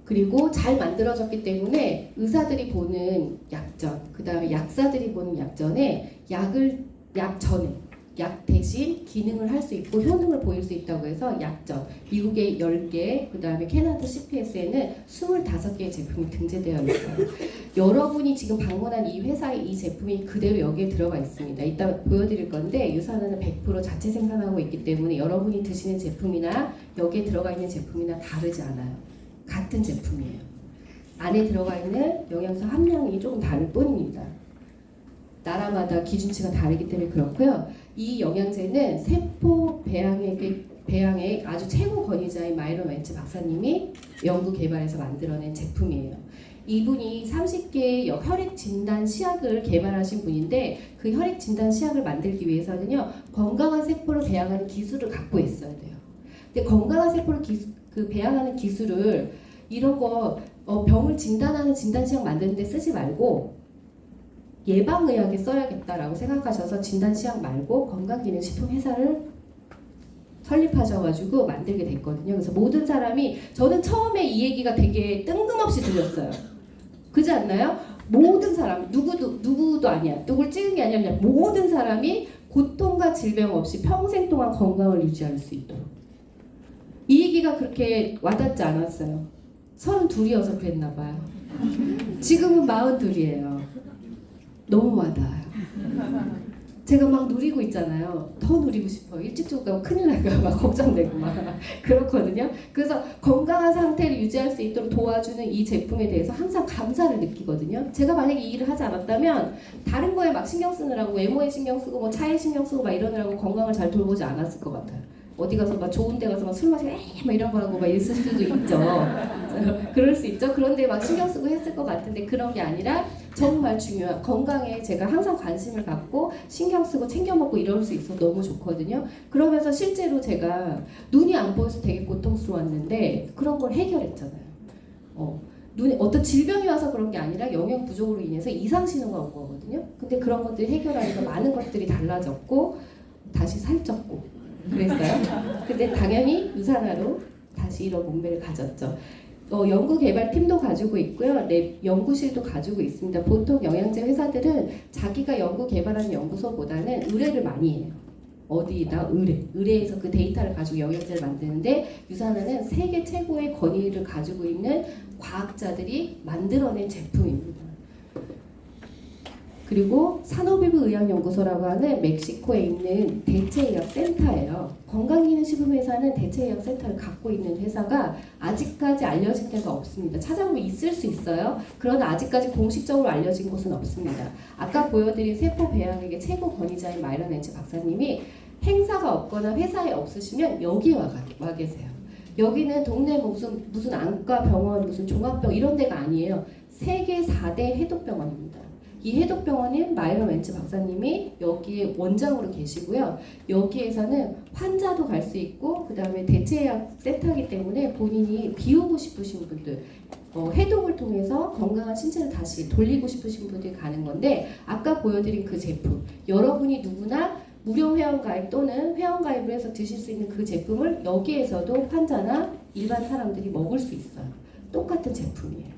[SPEAKER 1] 그리고 잘 만들어졌기 때문에 의사들이 보는 약전, 그 다음에 약사들이 보는 약전에 약 대신 기능을 할 수 있고 효능을 보일 수 있다고 해서 약전, 미국의 10개, 그 다음에 캐나다 CPS에는 25개의 제품이 등재되어 있어요. 여러분이 지금 방문한 이 회사의 이 제품이 그대로 여기에 들어가 있습니다. 이따 보여드릴 건데 유산화는 100% 자체 생산하고 있기 때문에 여러분이 드시는 제품이나 여기에 들어가 있는 제품이나 다르지 않아요. 같은 제품이에요. 안에 들어가 있는 영양소 함량이 조금 다를 뿐입니다. 나라마다 기준치가 다르기 때문에 그렇고요. 이 영양제는 세포 배양의 아주 최고 권위자인 마이론 웬츠 박사님이 연구 개발해서 만들어낸 제품이에요. 이분이 30개의 혈액 진단 시약을 개발하신 분인데 그 혈액 진단 시약을 만들기 위해서는요 건강한 세포를 배양하는 기술을 갖고 있어야 돼요. 근데 건강한 세포를 배양하는 기술을 이런 거 병을 진단하는 진단 시약 만드는데 쓰지 말고 예방의학에 써야겠다라고 생각하셔서 진단시약 말고 건강기능식품 회사를 설립하셔가지고 만들게 됐거든요. 그래서 모든 사람이, 저는 처음에 이 얘기가 되게 뜬금없이 들렸어요. 그렇지 않나요? 모든 사람, 누구도 아니야. 누굴 찍은 게 아니라 그냥 모든 사람이 고통과 질병 없이 평생 동안 건강을 유지할 수 있도록. 이 얘기가 그렇게 와닿지 않았어요. 32이어서 그랬나 봐요. 지금은 42이에요. 너무 와닿아요. 제가 막 누리고 있잖아요. 더 누리고 싶어요. 일찍 죽으면 큰일 날까 막 걱정되고 막 그렇거든요. 그래서 건강한 상태를 유지할 수 있도록 도와주는 이 제품에 대해서 항상 감사를 느끼거든요. 제가 만약에 이 일을 하지 않았다면 다른 거에 막 신경 쓰느라고 외모에 신경 쓰고 뭐 차에 신경 쓰고 막 이러느라고 건강을 잘 돌보지 않았을 것 같아요. 어디 가서 막 좋은 데 가서 막 술 마시고 막 이런 거 하고 막 있을 수도 있죠. 그럴 수 있죠. 그런데 막 신경 쓰고 했을 것 같은데 그런 게 아니라 정말 중요한 건강에 제가 항상 관심을 갖고 신경 쓰고 챙겨 먹고 이럴 수 있어 너무 좋거든요. 그러면서 실제로 제가 눈이 안 보여서 되게 고통스러웠는데 그런 걸 해결했잖아요. 눈에 어떤 질병이 와서 그런 게 아니라 영양 부족으로 인해서 이상 신호가 온 거거든요. 근데 그런 것들이 해결하니까 많은 것들이 달라졌고 다시 살쪘고 그랬어요. 근데 당연히 유산화로 다시 이런 몸매를 가졌죠. 연구개발팀도 가지고 있고요. 연구실도 가지고 있습니다. 보통 영양제 회사들은 자기가 연구개발하는 연구소보다는 의뢰를 많이 해요. 어디다? 의뢰에서 그 데이터를 가지고 영양제를 만드는데 유산화는 세계 최고의 권위를 가지고 있는 과학자들이 만들어낸 제품입니다. 그리고 산업일부의학연구소라고 하는 멕시코에 있는 대체의학센터예요. 건강기능식품회사는 대체의학센터를 갖고 있는 회사가 아직까지 알려진 데가 없습니다. 찾아보면 있을 수 있어요. 그러나 아직까지 공식적으로 알려진 곳은 없습니다. 아까 보여드린 세포 배양액의 최고 권위자인 마이런 렌치 박사님이 행사가 없거나 회사에 없으시면 여기에 와 계세요. 여기는 동네 무슨 안과 병원, 무슨 종합병 이런 데가 아니에요. 세계 4대 해독병원입니다. 이 해독병원인 마이런 렌치 박사님이 여기에 원장으로 계시고요. 여기에서는 환자도 갈 수 있고 그 다음에 대체의학 센터이기 때문에 본인이 비우고 싶으신 분들 해독을 통해서 건강한 신체를 다시 돌리고 싶으신 분들이 가는 건데 아까 보여드린 그 제품 여러분이 누구나 무료 회원가입 또는 회원가입을 해서 드실 수 있는 그 제품을 여기에서도 환자나 일반 사람들이 먹을 수 있어요. 똑같은 제품이에요.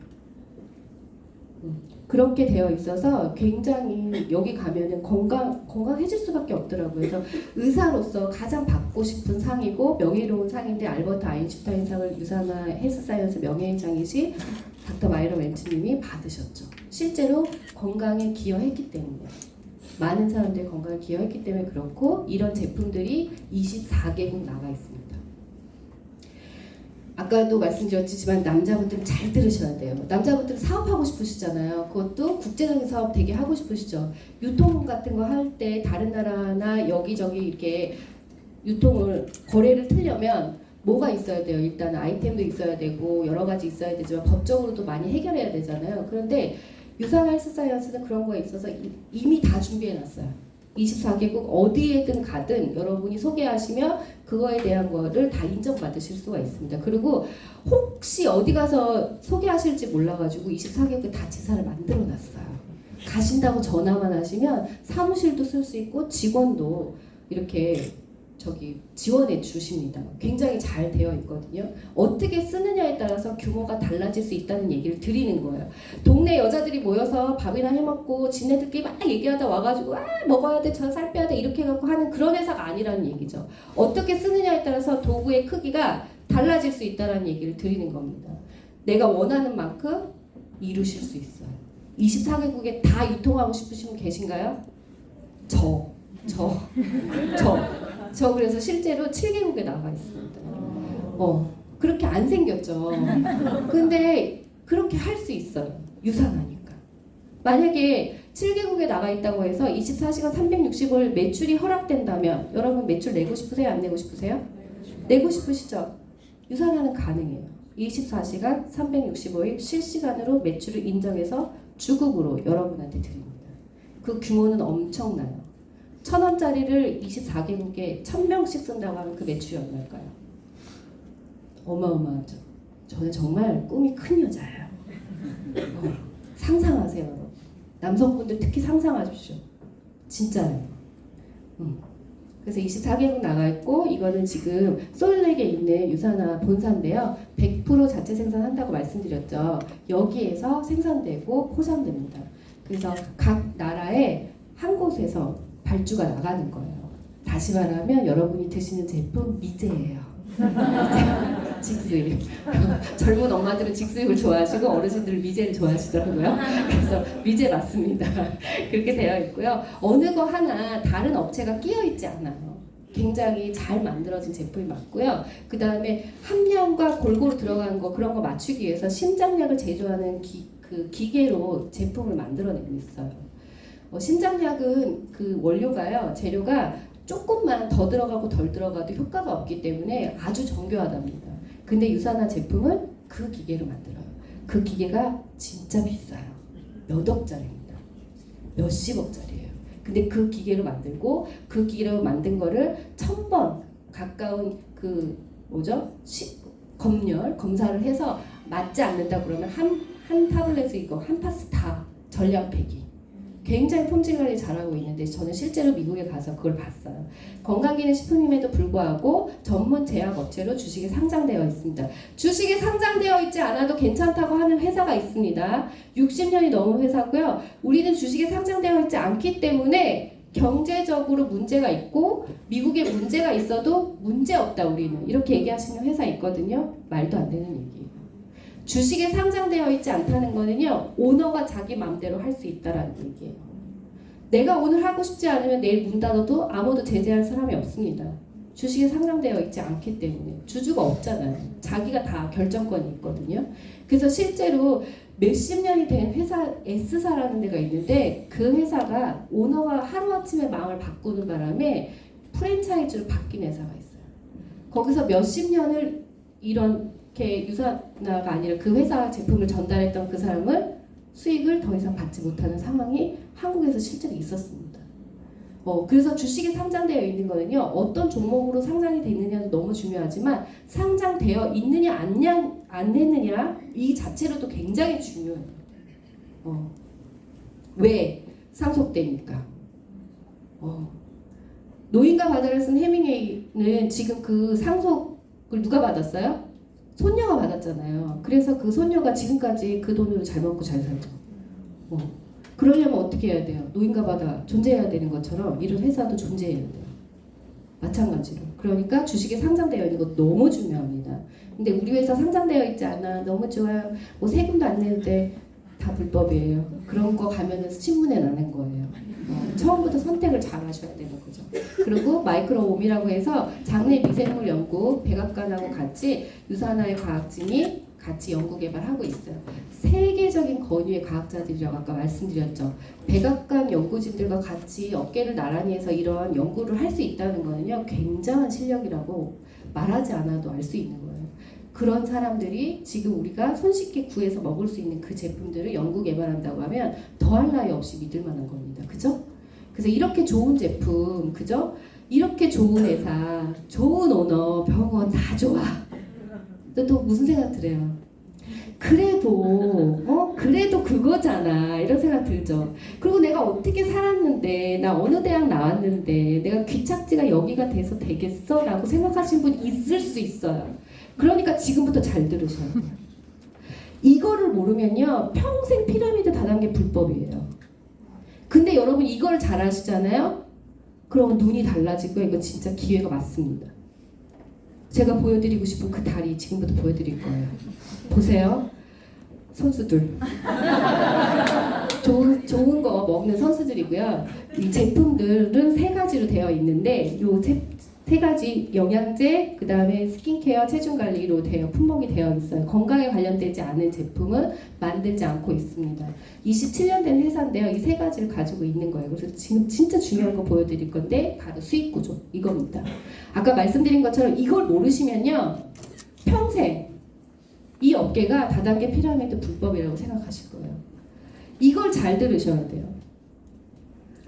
[SPEAKER 1] 그렇게 되어 있어서 굉장히 여기 가면은 건강해질 수밖에 없더라고요. 그래서 의사로서 가장 받고 싶은 상이고 명예로운 상인데 알버트 아인슈타인 상을 유산화 헬스사이언스 명예회장이신 닥터 마이런 렌치님이 받으셨죠. 실제로 건강에 기여했기 때문에 많은 사람들이 건강에 기여했기 때문에 그렇고 이런 제품들이 24개국 나와 있습니다. 아까도 말씀드렸지만 남자분들은 잘 들으셔야 돼요. 남자분들은 사업하고 싶으시잖아요. 그것도 국제적인 사업 되게 하고 싶으시죠. 유통 같은 거 할 때 다른 나라나 여기저기 이렇게 거래를 틀려면 뭐가 있어야 돼요? 일단 아이템도 있어야 되고 여러 가지 있어야 되지만 법적으로도 많이 해결해야 되잖아요. 그런데 유산 헬스사이언스는 그런 거에 있어서 이미 다 준비해놨어요. 24개국 어디에든 가든 여러분이 소개하시면 그거에 대한 거를 다 인정받으실 수가 있습니다. 그리고 혹시 어디 가서 소개하실지 몰라가지고 24개국 다 지사를 만들어놨어요. 가신다고 전화만 하시면 사무실도 쓸 수 있고 직원도 이렇게 지원해 주십니다. 굉장히 잘 되어 있거든요. 어떻게 쓰느냐에 따라서 규모가 달라질 수 있다는 얘기를 드리는 거예요. 동네 여자들이 모여서 밥이나 해먹고 지네들끼리 막 얘기하다 와가지고 먹어야 돼, 저 살 빼야 돼 이렇게 해갖고 하는 그런 회사가 아니라는 얘기죠. 어떻게 쓰느냐에 따라서 도구의 크기가 달라질 수 있다는 얘기를 드리는 겁니다. 내가 원하는 만큼 이루실 수 있어요. 24개국에 다 유통하고 싶으신 분 계신가요? 저 그래서 실제로 7개국에 나가 있습니다. 그렇게 안 생겼죠. 근데 그렇게 할 수 있어요. 유산하니까. 만약에 7개국에 나가 있다고 해서 24시간 360일 매출이 허락된다면 여러분 매출 내고 싶으세요? 안 내고 싶으세요? 내고 싶으시죠? 유산화는 가능해요. 24시간 365일 실시간으로 매출을 인정해서 주급으로 여러분한테 드립니다. 그 규모는 엄청나요. 1,000원짜리를 24개국에 1,000명씩 쓴다고 하면 그 매출이 얼마일까요? 어마어마하죠. 저는 정말 꿈이 큰 여자예요. 상상하세요, 여러분. 남성분들 특히 상상하십시오. 진짜예요. 그래서 24개국 나가 있고 이거는 지금 솔렉에 있는 유산화 본사인데요. 100% 자체 생산한다고 말씀드렸죠. 여기에서 생산되고 포장됩니다. 그래서 각 나라에 한 곳에서 발주가 나가는 거예요. 다시 말하면 여러분이 드시는 제품 미제예요. 직수입. 젊은 엄마들은 직수입을 좋아하시고 어르신들은 미제를 좋아하시더라고요. 그래서 미제 맞습니다. 그렇게 되어 있고요. 어느 거 하나 다른 업체가 끼어 있지 않아요. 굉장히 잘 만들어진 제품이 맞고요. 그 다음에 함량과 골고루 들어가는 거 그런 거 맞추기 위해서 심장약을 제조하는 그 기계로 제품을 만들어내고 있어요. 심장약은 그 원료가요, 재료가 조금만 더 들어가고 덜 들어가도 효과가 없기 때문에 아주 정교하답니다. 근데 유산화 제품은 그 기계로 만들어요. 그 기계가 진짜 비싸요. 몇 억짜리입니다. 몇십억짜리예요. 근데 그 기계로 만들고 그 기계로 만든 거를 1000번 가까운 검사를 해서 맞지 않는다 그러면 한 타블렛을 이거 한 파스 다 전량 폐기. 굉장히 품질 관리 잘하고 있는데 저는 실제로 미국에 가서 그걸 봤어요. 건강기능식품임에도 불구하고 전문 제약업체로 주식이 상장되어 있습니다. 주식이 상장되어 있지 않아도 괜찮다고 하는 회사가 있습니다. 60년이 넘은 회사고요. 우리는 주식이 상장되어 있지 않기 때문에 경제적으로 문제가 있고 미국에 문제가 있어도 문제없다 우리는 이렇게 얘기하시는 회사 있거든요. 말도 안 되는 얘기예요. 주식에 상장되어 있지 않다는 거는요, 오너가 자기 마음대로 할 수 있다라는 얘기예요. 내가 오늘 하고 싶지 않으면 내일 문 닫아도 아무도 제재할 사람이 없습니다. 주식에 상장되어 있지 않기 때문에 주주가 없잖아요. 자기가 다 결정권이 있거든요. 그래서 실제로 몇십 년이 된 회사 S사라는 데가 있는데 그 회사가 오너가 하루아침에 마음을 바꾸는 바람에 프랜차이즈로 바뀐 회사가 있어요. 거기서 몇십 년을 이렇게 유사나가 아니라 그 회사 제품을 전달했던 그 사람은 수익을 더 이상 받지 못하는 상황이 한국에서 실제로 있었습니다. 그래서 주식에 상장되어 있는 거는요, 어떤 종목으로 상장이 됐느냐도 너무 중요하지만 상장되어 있느냐 안 했느냐 이 자체로도 굉장히 중요해요. 왜 상속되니까. 노인과 바다를 쓴 해밍웨이는 지금 그 상속을 누가 받았어요? 손녀가 받았잖아요. 그래서 그 손녀가 지금까지 그 돈으로 잘 먹고 잘 살죠. 그러려면 어떻게 해야 돼요? 노인과 바다 존재해야 되는 것처럼 이런 회사도 존재해야 돼요. 마찬가지로. 그러니까 주식에 상장되어 있는 것 너무 중요합니다. 근데 우리 회사 상장되어 있지 않아. 너무 좋아요. 뭐 세금도 안 내는데 다 불법이에요. 그런 거 가면은 신문에 나는 거예요. 처음부터 선택을 잘 하셔야 되는 거죠. 그리고 마이크로옴이라고 해서 장내 미생물 연구 백악관하고 같이 유산화의 과학진이 같이 연구 개발하고 있어요. 세계적인 권위의 과학자들이라고 아까 말씀드렸죠. 백악관 연구진들과 같이 어깨를 나란히 해서 이런 연구를 할 수 있다는 거는요, 굉장한 실력이라고 말하지 않아도 알 수 있는 거예요. 그런 사람들이 지금 우리가 손쉽게 구해서 먹을 수 있는 그 제품들을 연구 개발한다고 하면 더할 나위 없이 믿을 만한 겁니다. 그죠? 그래서 이렇게 좋은 제품, 그죠? 이렇게 좋은 회사, 좋은 오너, 병원 다 좋아. 또 무슨 생각 들어요? 그래도 그거잖아 이런 생각 들죠. 그리고 내가 어떻게 살았는데, 나 어느 대학 나왔는데 내가 귀착지가 여기가 돼서 되겠어? 라고 생각하시는 분 있을 수 있어요. 그러니까 지금부터 잘 들으셔야 돼요. 이거를 모르면요, 평생 피라미드 다단계 불법이에요. 근데 여러분 이걸 잘 아시잖아요? 그러면 눈이 달라지고 이거 진짜 기회가 맞습니다. 제가 보여드리고 싶은 그 다리 지금부터 보여드릴 거예요. 보세요. 선수들. 좋은 거 먹는 선수들이고요. 이 제품들은 세 가지로 되어 있는데 요 세 가지 영양제, 그 다음에 스킨케어, 체중관리로 품목이 되어 있어요. 건강에 관련되지 않은 제품은 만들지 않고 있습니다. 27년 된 회사인데요. 이 세 가지를 가지고 있는 거예요. 그래서 지금 진짜 중요한 거 보여드릴 건데 바로 수익 구조 이겁니다. 아까 말씀드린 것처럼 이걸 모르시면요, 평생 이 업계가 다단계 피라미드 불법이라고 생각하실 거예요. 이걸 잘 들으셔야 돼요.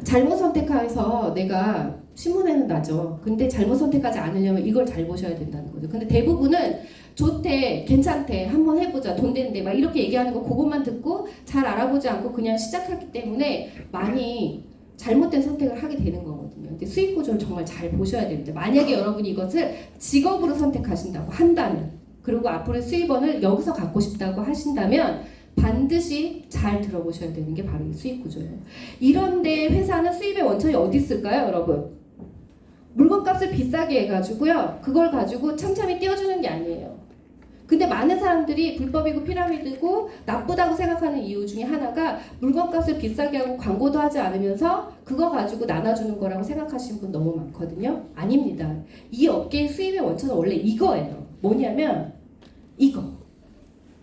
[SPEAKER 1] 잘못 선택해서 내가 신문에는 나죠. 근데 잘못 선택하지 않으려면 이걸 잘 보셔야 된다는 거죠. 근데 대부분은 좋대, 괜찮대, 한번 해보자, 돈 된대 막 이렇게 얘기하는 거 그것만 듣고 잘 알아보지 않고 그냥 시작하기 때문에 많이 잘못된 선택을 하게 되는 거거든요. 근데 수익 구조를 정말 잘 보셔야 됩니다. 만약에 여러분이 이것을 직업으로 선택하신다고 한다면, 그리고 앞으로의 수입원을 여기서 갖고 싶다고 하신다면 반드시 잘 들어보셔야 되는 게 바로 이 수익 구조예요. 이런데 회사는 수입의 원천이 어디 있을까요, 여러분? 물건값을 비싸게 해가지고요, 그걸 가지고 참참히 띄워주는 게 아니에요. 근데 많은 사람들이 불법이고 피라미드고 나쁘다고 생각하는 이유 중에 하나가 물건값을 비싸게 하고 광고도 하지 않으면서 그거 가지고 나눠주는 거라고 생각하시는 분 너무 많거든요. 아닙니다. 이 업계의 수입의 원천은 원래 이거예요. 뭐냐면 이거.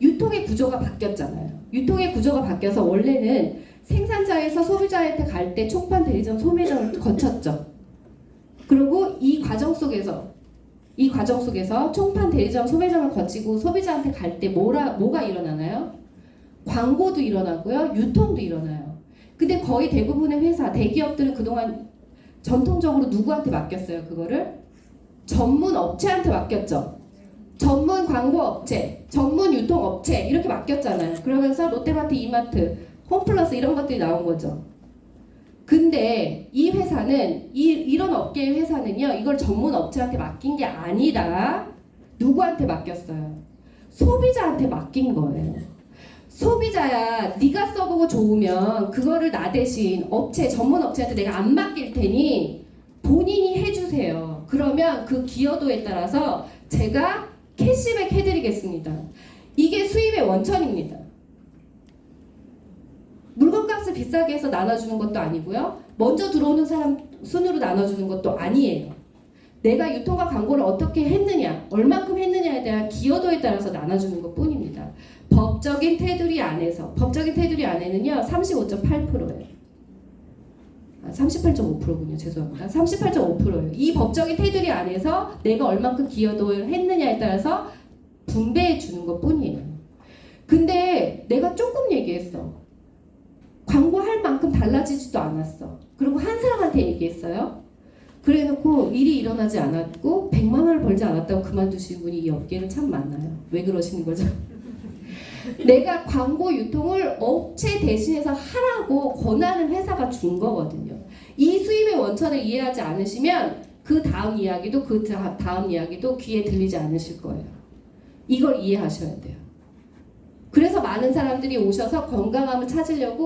[SPEAKER 1] 유통의 구조가 바뀌었잖아요. 유통의 구조가 바뀌어서 원래는 생산자에서 소비자한테 갈 때 총판, 대리점, 소매점을 거쳤죠. 그리고 이 과정 속에서 총판, 대리점, 소매점을 거치고 소비자한테 갈 때 뭐가 일어나나요? 광고도 일어나고요, 유통도 일어나요. 근데 거의 대부분의 회사, 대기업들은 그동안 전통적으로 누구한테 맡겼어요? 그거를? 전문 업체한테 맡겼죠. 전문 광고 업체, 전문 유통 업체 이렇게 맡겼잖아요. 그러면서 롯데마트, 이마트, 홈플러스 이런 것들이 나온 거죠. 근데 이 회사는 이런 업계의 회사는요, 이걸 전문 업체한테 맡긴 게 아니라 누구한테 맡겼어요? 소비자한테 맡긴 거예요. 소비자야, 네가 써보고 좋으면 그거를 나 대신 업체, 전문 업체한테 내가 안 맡길 테니 본인이 해주세요. 그러면 그 기여도에 따라서 제가 캐시백 해드리겠습니다. 이게 수입의 원천입니다. 물건값 값을 비싸게 해서 나눠주는 것도 아니고요. 먼저 들어오는 사람 순으로 나눠주는 것도 아니에요. 내가 유통과 광고를 어떻게 했느냐, 얼만큼 했느냐에 대한 기여도에 따라서 나눠주는 것 뿐입니다. 법적인 테두리 안에는요, 35.8%예요. 38.5%군요. 죄송합니다. 38.5%예요. 이 법적인 테두리 안에서 내가 얼만큼 기여도를 했느냐에 따라서 분배해 주는 것 뿐이에요. 근데 내가 조금 얘기했어. 광고할 만큼 달라지지도 않았어. 그리고 한 사람한테 얘기했어요. 그래놓고 일이 일어나지 않았고 100만 원을 벌지 않았다고 그만두시는 분이 이 업계는 참 많아요. 왜 그러시는 거죠? 내가 광고 유통을 업체 대신해서 하라고 권하는 회사가 준 거거든요. 이 수입의 원천을 이해하지 않으시면 그 다음 이야기도 귀에 들리지 않으실 거예요. 이걸 이해하셔야 돼요. 그래서 많은 사람들이 오셔서 건강함을 찾으려고